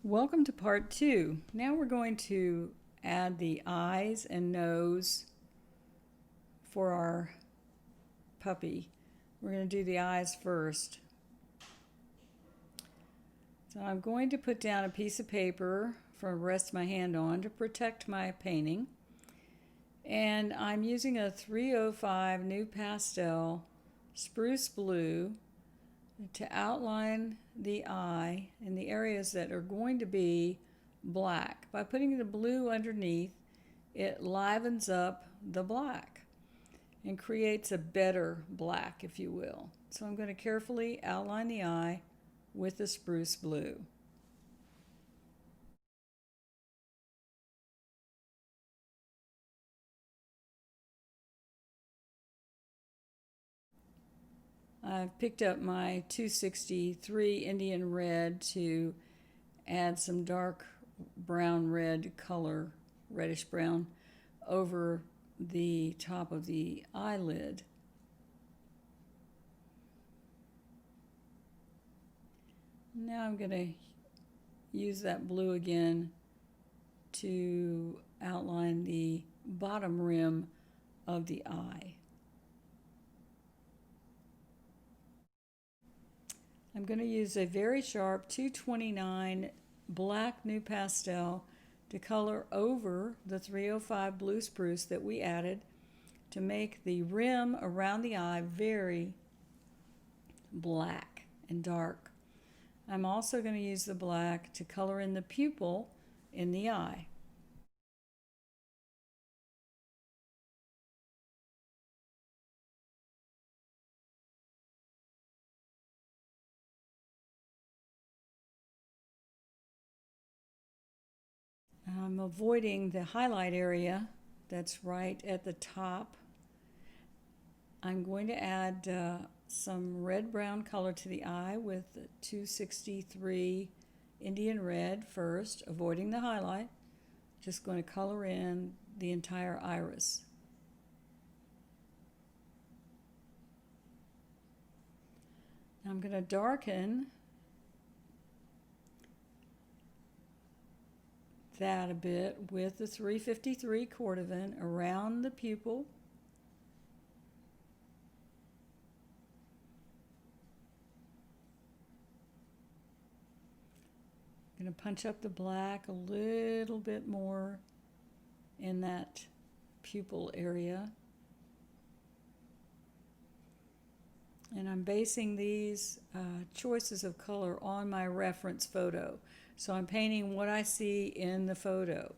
Welcome to part 2. Now we're going to add the eyes and nose for our puppy. We're going to do the eyes first. So I'm going to put down a piece of paper for to rest my hand on to protect my painting. And I'm using a 305 New Pastel Spruce Blue to outline the eye in the areas that are going to be black. By putting the blue underneath, it livens up the black and creates a better black, if you will. So I'm going to carefully outline the eye with the spruce blue. I've picked up my 263 Indian Red to add some dark brown red color, reddish brown, over the top of the eyelid. Now I'm going to use that blue again to outline the bottom rim of the eye. I'm going to use a very sharp 229 black New Pastel to color over the 305 blue spruce that we added to make the rim around the eye very black and dark. I'm also going to use the black to color in the pupil in the eye. I'm avoiding the highlight area that's right at the top. I'm going to add some red-brown color to the eye with 263 Indian Red first, avoiding the highlight. Just going to color in the entire iris. Now I'm going to darken that a bit with the 353 Cordovan around the pupil. I'm going to punch up the black a little bit more in that pupil area. And I'm basing these choices of color on my reference photo. So I'm painting what I see in the photo.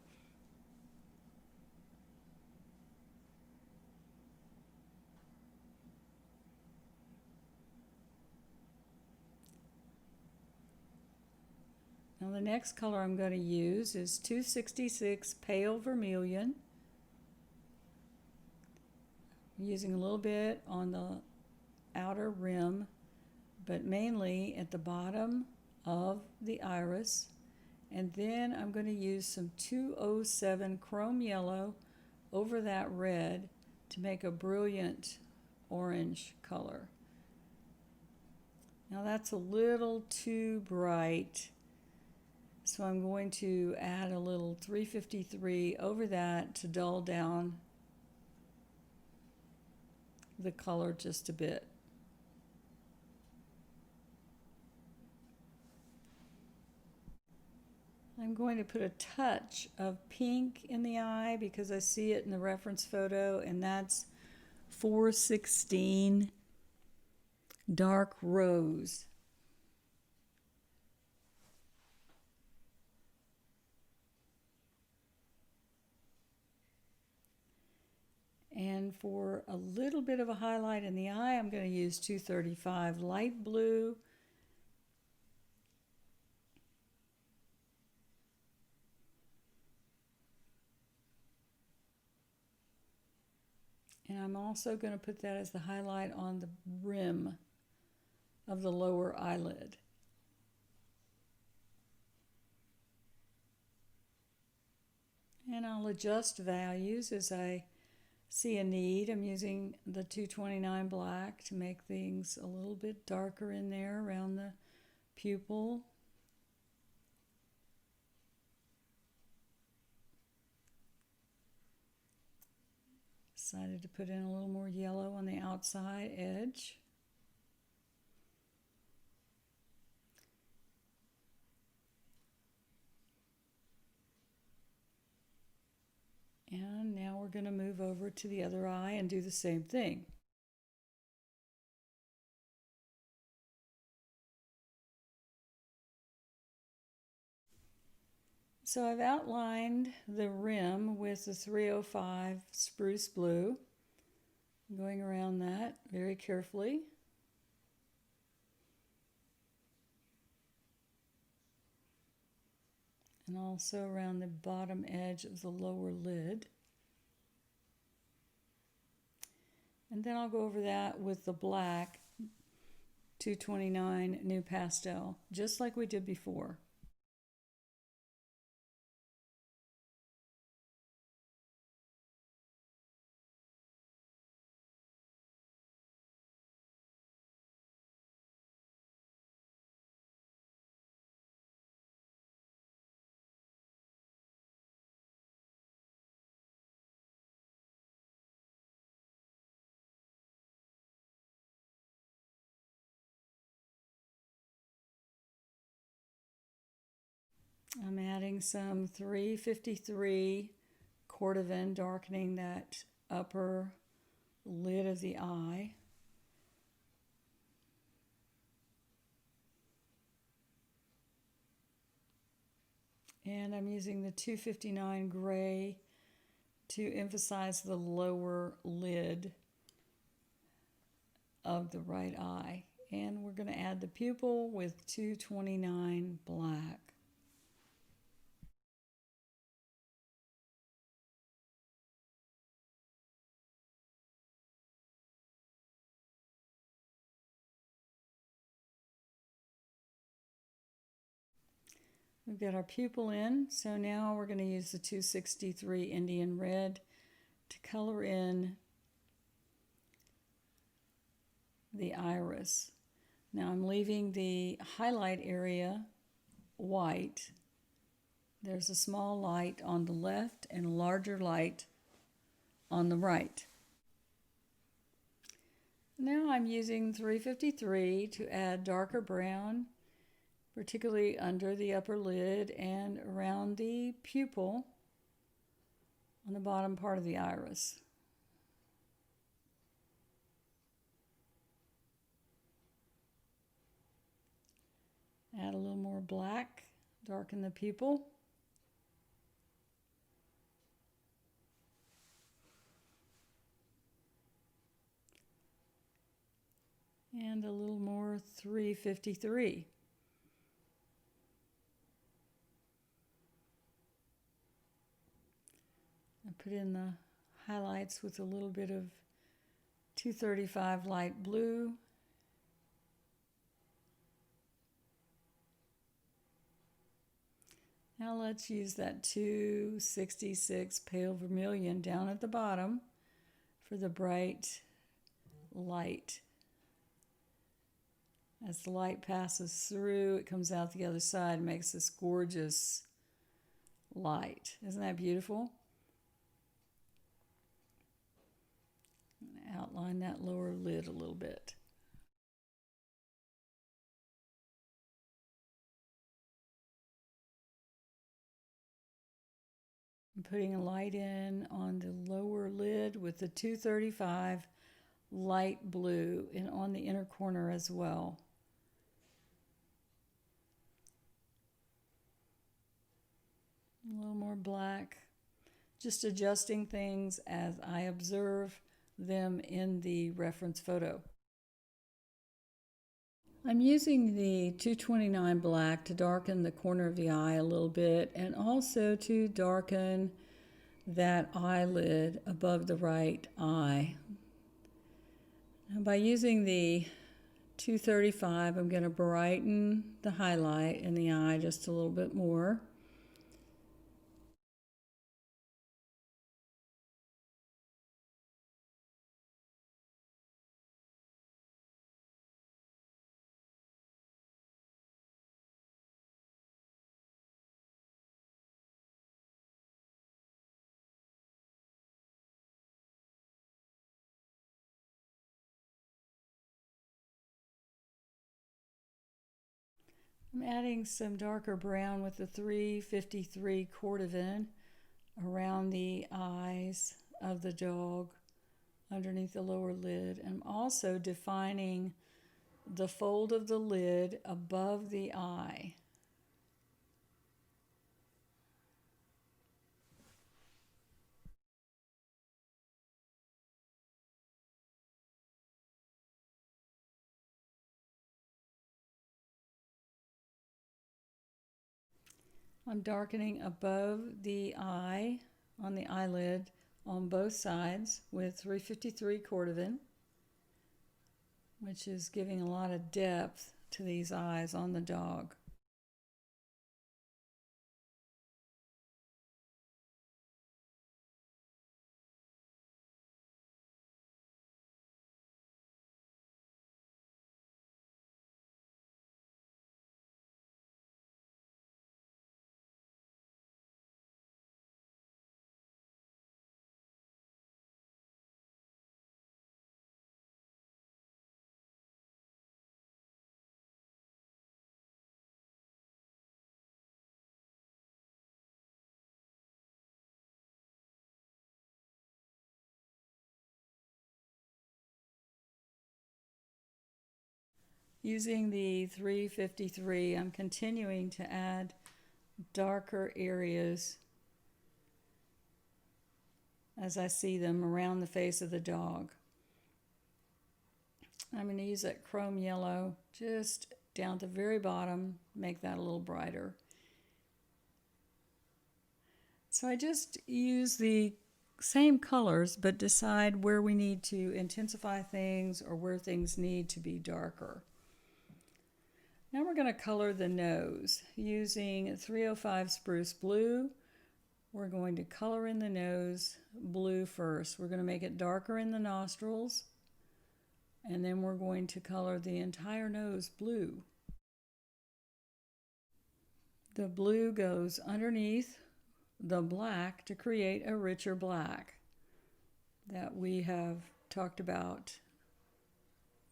Now the next color I'm going to use is 266 Pale Vermilion. I'm using a little bit on the outer rim, but mainly at the bottom of the iris. And then I'm going to use some 207 Chrome Yellow over that red to make a brilliant orange color. Now that's a little too bright, so I'm going to add a little 353 over that to dull down the color just a bit. I'm going to put a touch of pink in the eye because I see it in the reference photo, and that's 416 Dark Rose. And for a little bit of a highlight in the eye, I'm going to use 235 Light Blue. And I'm also going to put that as the highlight on the rim of the lower eyelid. And I'll adjust values as I see a need. I'm using the 229 black to make things a little bit darker in there around the pupil. Decided to put in a little more yellow on the outside edge. And now we're going to move over to the other eye and do the same thing. So I've outlined the rim with the 305 spruce blue. I'm going around that very carefully. And also around the bottom edge of the lower lid. And then I'll go over that with the black 229 New Pastel, just like we did before. I'm adding some 353 cordovan, darkening that upper lid of the eye. And I'm using the 259 gray to emphasize the lower lid of the right eye. And we're going to add the pupil with 229 black. We've got our pupil in, so now we're going to use the 263 Indian Red to color in the iris. Now I'm leaving the highlight area white. There's a small light on the left and a larger light on the right. Now I'm using 353 to add darker brown, particularly under the upper lid and around the pupil on the bottom part of the iris. Add a little more black, darken the pupil. And a little more 353. I put in the highlights with a little bit of 235 light blue. Now let's use that 266 pale vermilion down at the bottom for the bright light. As the light passes through, it comes out the other side and makes this gorgeous light. Isn't that beautiful? Outline that lower lid a little bit. I'm putting a light in on the lower lid with the 235 light blue and on the inner corner as well. A little more black. Just adjusting things as I observe them in the reference photo. I'm using the 229 black to darken the corner of the eye a little bit and also to darken that eyelid above the right eye. Now by using the 235, I'm going to brighten the highlight in the eye just a little bit more. I'm adding some darker brown with the 353 cordovan around the eyes of the dog underneath the lower lid. I'm also defining the fold of the lid above the eye. I'm darkening above the eye on the eyelid on both sides with 353 cordovan, which is giving a lot of depth to these eyes on the dog. Using the 353, I'm continuing to add darker areas as I see them around the face of the dog. I'm going to use that chrome yellow just down at the very bottom, make that a little brighter. So I just use the same colors but decide where we need to intensify things or where things need to be darker. Now we're going to color the nose using 305 spruce blue. We're going to color in the nose blue first. We're going to make it darker in the nostrils, and then we're going to color the entire nose blue. The blue goes underneath the black to create a richer black that we have talked about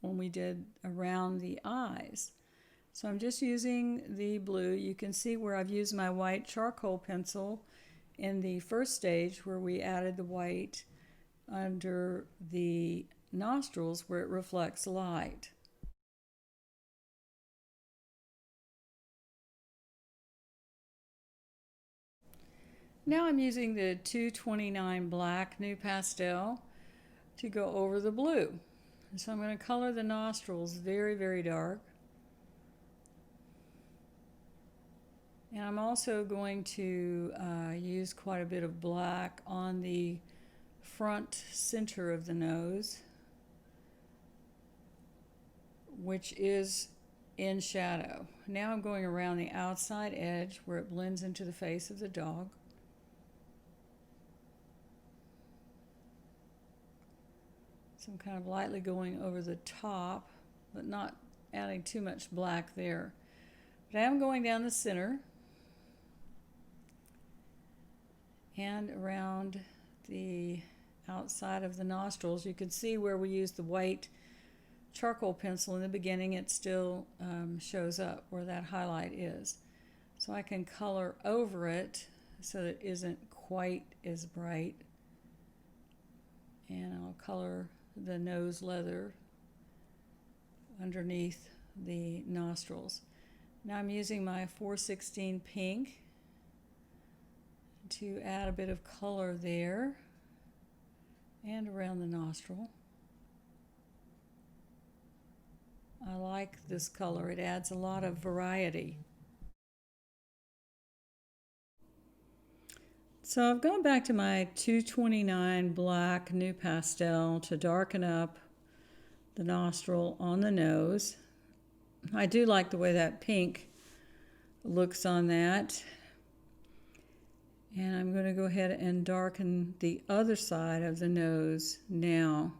when we did around the eyes. So I'm just using the blue. You can see where I've used my white charcoal pencil in the first stage where we added the white under the nostrils where it reflects light. Now I'm using the 229 black new pastel to go over the blue. So I'm going to color the nostrils very, very dark. And I'm also going to use quite a bit of black on the front center of the nose, which is in shadow. Now I'm going around the outside edge where it blends into the face of the dog. So I'm kind of lightly going over the top, but not adding too much black there. But I am going down the center and around the outside of the nostrils. You can see where we used the white charcoal pencil in the beginning, it still shows up where that highlight is. So I can color over it so that it isn't quite as bright. And I'll color the nose leather underneath the nostrils. Now I'm using my 416 pink to add a bit of color there and around the nostril. I like this color. It adds a lot of variety. So I've gone back to my 229 black new pastel to darken up the nostril on the nose. I do like the way that pink looks on that. And I'm going to go ahead and darken the other side of the nose now.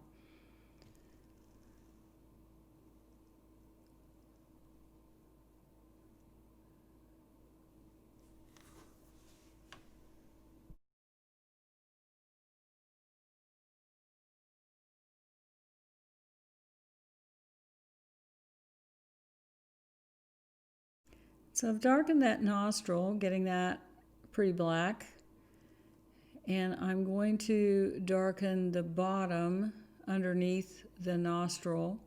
So I've darkened that nostril, getting that pretty black. And I'm going to darken the bottom underneath the nostril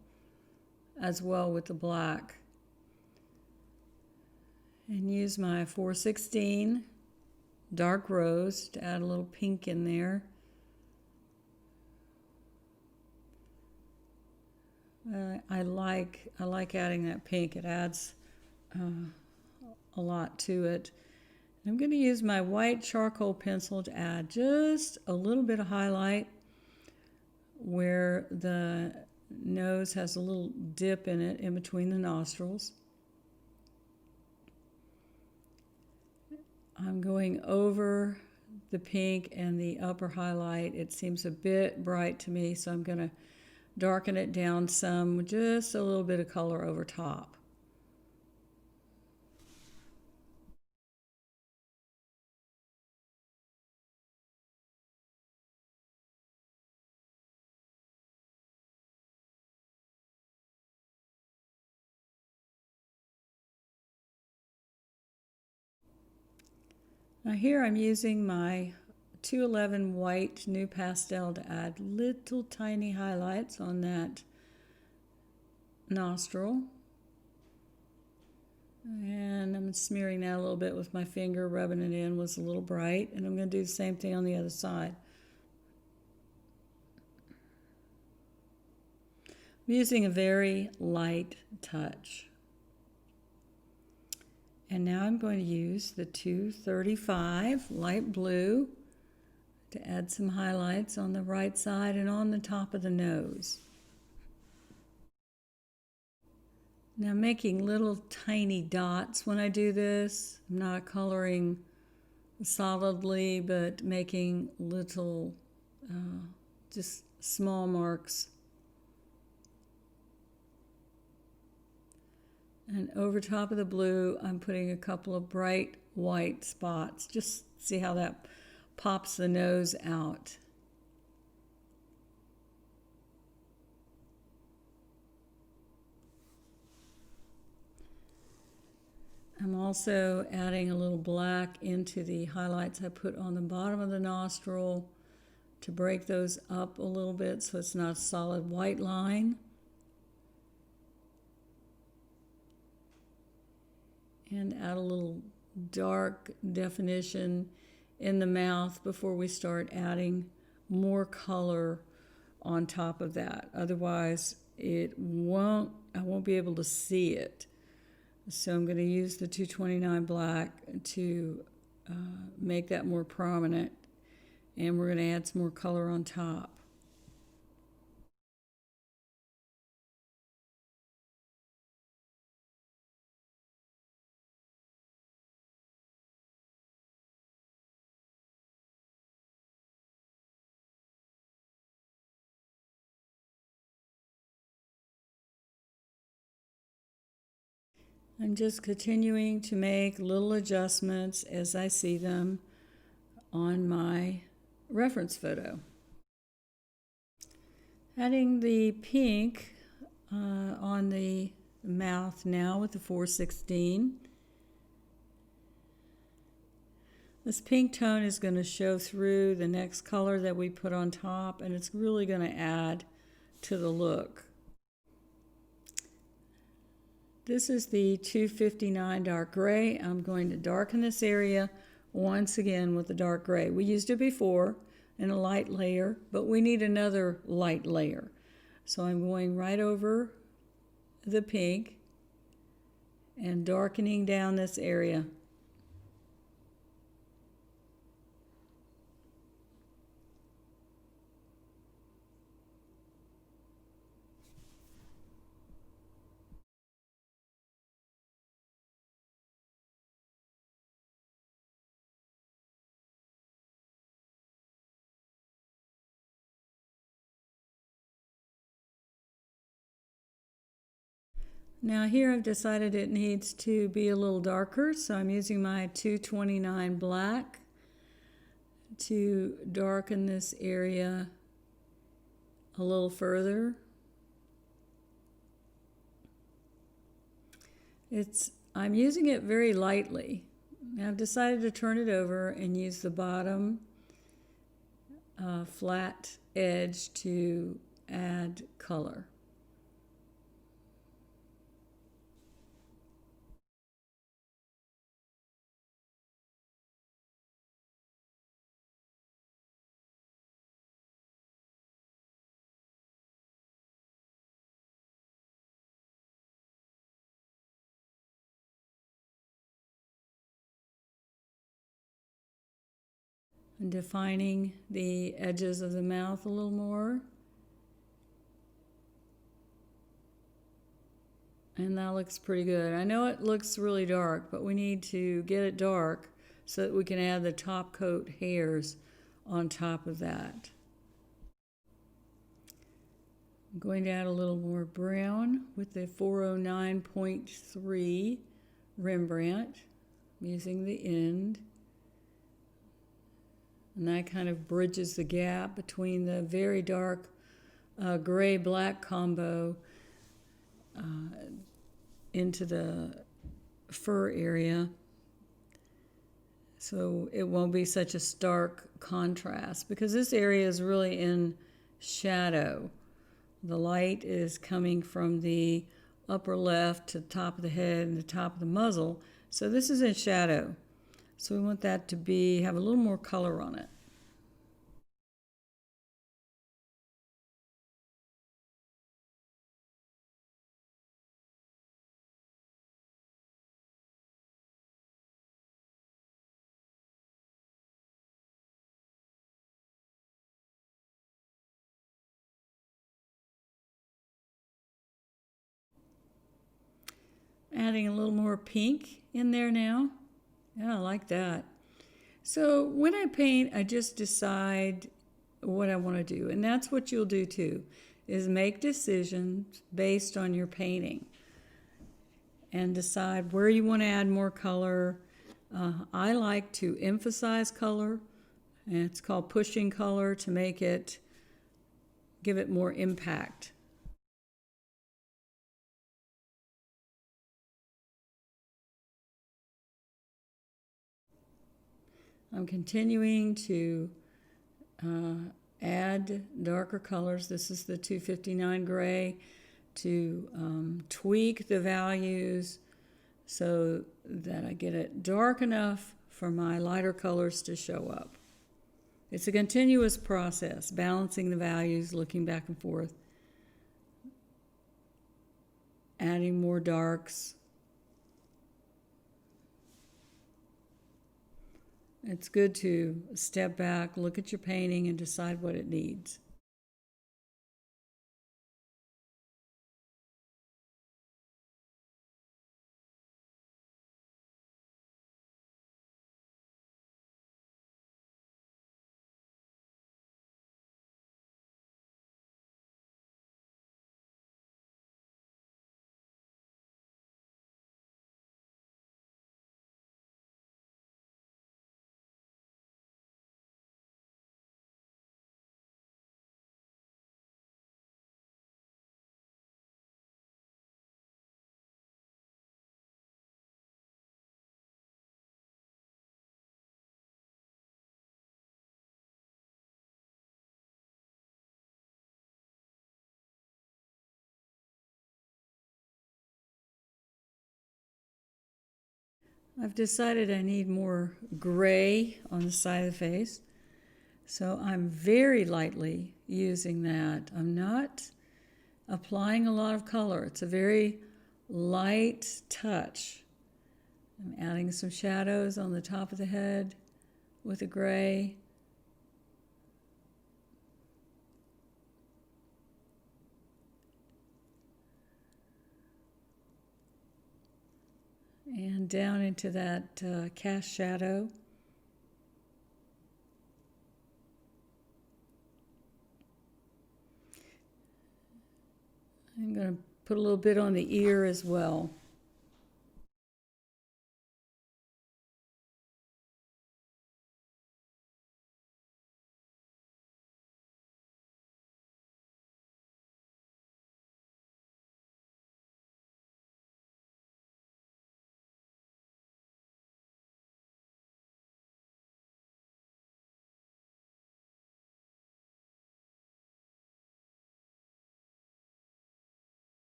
as well with the black. And use my 416 dark rose to add a little pink in there. I like adding that pink. It adds a lot to it. I'm going to use my white charcoal pencil to add just a little bit of highlight where the nose has a little dip in it in between the nostrils. I'm going over the pink and the upper highlight. It seems a bit bright to me, so I'm going to darken it down some with just a little bit of color over top. Now here I'm using my 211 white new pastel to add little tiny highlights on that nostril. And I'm smearing that a little bit with my finger, rubbing it in, was a little bright. And I'm going to do the same thing on the other side. I'm using a very light touch. And now I'm going to use the 235 light blue to add some highlights on the right side and on the top of the nose. Now making little tiny dots when I do this. I'm not coloring solidly, but making little, just small marks. And over top of the blue, I'm putting a couple of bright white spots. Just see how that pops the nose out. I'm also adding a little black into the highlights I put on the bottom of the nostril to break those up a little bit so it's not a solid white line. And add a little dark definition in the mouth before we start adding more color on top of that. Otherwise, I won't be able to see it. So I'm going to use the 229 black to make that more prominent. And we're going to add some more color on top. I'm just continuing to make little adjustments as I see them on my reference photo. Adding the pink on the mouth now with the 416. This pink tone is going to show through the next color that we put on top, and it's really going to add to the look. This is the 259 dark gray. I'm going to darken this area once again with the dark gray. We used it before in a light layer, but we need another light layer. So I'm going right over the pink and darkening down this area. Now here I've decided it needs to be a little darker, so I'm using my 229 black to darken this area a little further. It's I'm using it very lightly. Now I've decided to turn it over and use the bottom flat edge to add color. And defining the edges of the mouth a little more. And that looks pretty good. I know it looks really dark, but we need to get it dark so that we can add the top coat hairs on top of that. I'm going to add a little more brown with the 409.3 Rembrandt. I'm using the end. And that kind of bridges the gap between the very dark gray-black combo into the fur area. So it won't be such a stark contrast because this area is really in shadow. The light is coming from the upper left to the top of the head and the top of the muzzle. So this is in shadow. So we want that to have a little more color on it. Adding a little more pink in there now. Yeah, I like that. So when I paint, I just decide what I want to do. And that's what you'll do too, is make decisions based on your painting and decide where you want to add more color. I like to emphasize color, and it's called pushing color to give it more impact. I'm continuing to add darker colors. This is the 259 gray to tweak the values so that I get it dark enough for my lighter colors to show up. It's a continuous process, balancing the values, looking back and forth, adding more darks. It's good to step back, look at your painting, and decide what it needs. I've decided I need more gray on the side of the face, so I'm very lightly using that. I'm not applying a lot of color. It's a very light touch. I'm adding some shadows on the top of the head with the gray. And down into that cast shadow. I'm going to put a little bit on the ear as well.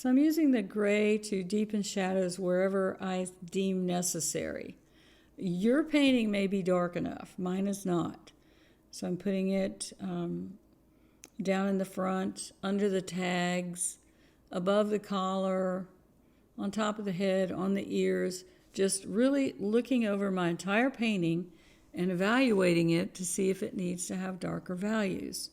So I'm using the gray to deepen shadows wherever I deem necessary. Your painting may be dark enough. Mine is not. So I'm putting it down in the front, under the tags, above the collar, on top of the head, on the ears, just really looking over my entire painting and evaluating it to see if it needs to have darker values.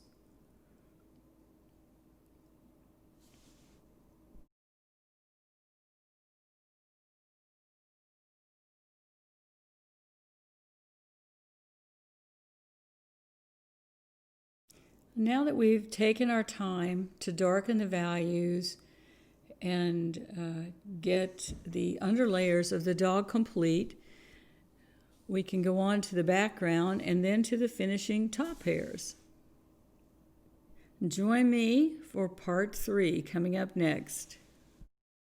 Now that we've taken our time to darken the values and get the underlayers of the dog complete, we can go on to the background and then to the finishing top hairs. Join me for part 3 coming up next.